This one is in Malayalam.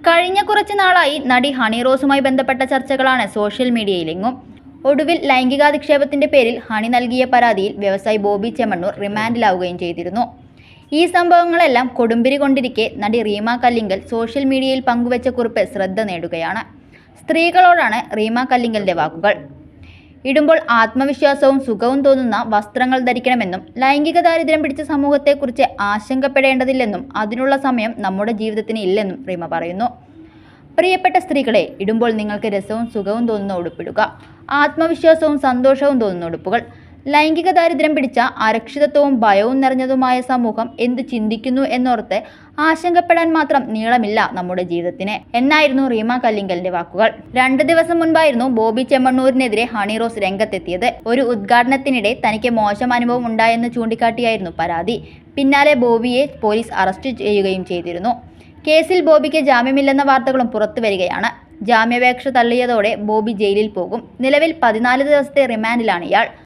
കഴിഞ്ഞ കുറച്ച് നാളായി നടി ഹണി റോസുമായി ബന്ധപ്പെട്ട ചർച്ചകളാണ് സോഷ്യൽ മീഡിയയിലെങ്ങും. ഒടുവിൽ ലൈംഗികാധിക്ഷേപത്തിന്റെ പേരിൽ ഹണി നൽകിയ പരാതിയിൽ വ്യവസായി ബോബി ചെമ്മണ്ണൂർ റിമാൻഡിലാവുകയും ചെയ്തിരുന്നു. ഈ സംഭവങ്ങളെല്ലാം കൊടുമ്പിരി കൊണ്ടിരിക്കെ നടി റീമ കല്ലിങ്കൽ സോഷ്യൽ മീഡിയയിൽ പങ്കുവച്ച കുറിപ്പ് ശ്രദ്ധ നേടുകയാണ്. സ്ത്രീകളോടാണ് റീമ കല്ലിങ്കലിന്റെ വാക്കുകൾ. ഇടുമ്പോൾ ആത്മവിശ്വാസവും സുഖവും തോന്നുന്ന വസ്ത്രങ്ങൾ ധരിക്കണമെന്നും ലൈംഗിക ദാരിദ്ര്യം പിടിച്ച സമൂഹത്തെക്കുറിച്ച് ആശങ്കപ്പെടേണ്ടതില്ലെന്നും അതിനുള്ള സമയം നമ്മുടെ ജീവിതത്തിന് ഇല്ലെന്നും റീമ പറയുന്നു. പ്രിയപ്പെട്ട സ്ത്രീകളെ, ഇടുമ്പോൾ നിങ്ങൾക്ക് രസവും സുഖവും തോന്നുന്ന ഉടുപ്പിടുക. ആത്മവിശ്വാസവും സന്തോഷവും തോന്നുന്ന ഉടുപ്പുകൾ. ലൈംഗിക ദാരിദ്ര്യം പിടിച്ച അരക്ഷിതത്വവും ഭയവും നിറഞ്ഞതുമായ സമൂഹം എന്ത് ചിന്തിക്കുന്നു എന്നോർത്ത് ആശങ്കപ്പെടാൻ മാത്രം നീളമില്ല നമ്മുടെ ജീവിതത്തിന് എന്നായിരുന്നു റീമ കല്ലിങ്കലിന്റെ വാക്കുകൾ. 2 ദിവസം മുൻപായിരുന്നു ബോബി ചെമ്മണ്ണൂരിനെതിരെ ഹണി റോസ് രംഗത്തെത്തിയത്. ഒരു ഉദ്ഘാടനത്തിനിടെ തനിക്ക് മോശം അനുഭവം ഉണ്ടായെന്ന് ചൂണ്ടിക്കാട്ടിയായിരുന്നു പരാതി. പിന്നാലെ ബോബിയെ പോലീസ് അറസ്റ്റ് ചെയ്യുകയും ചെയ്തിരുന്നു. കേസിൽ ബോബിക്ക് ജാമ്യമില്ലെന്ന വാർത്തകളും പുറത്തുവരികയാണ്. ജാമ്യാപേക്ഷ തള്ളിയതോടെ ബോബി ജയിലിൽ പോകും. നിലവിൽ 14 ദിവസത്തെ റിമാൻഡിലാണ് ഇയാൾ.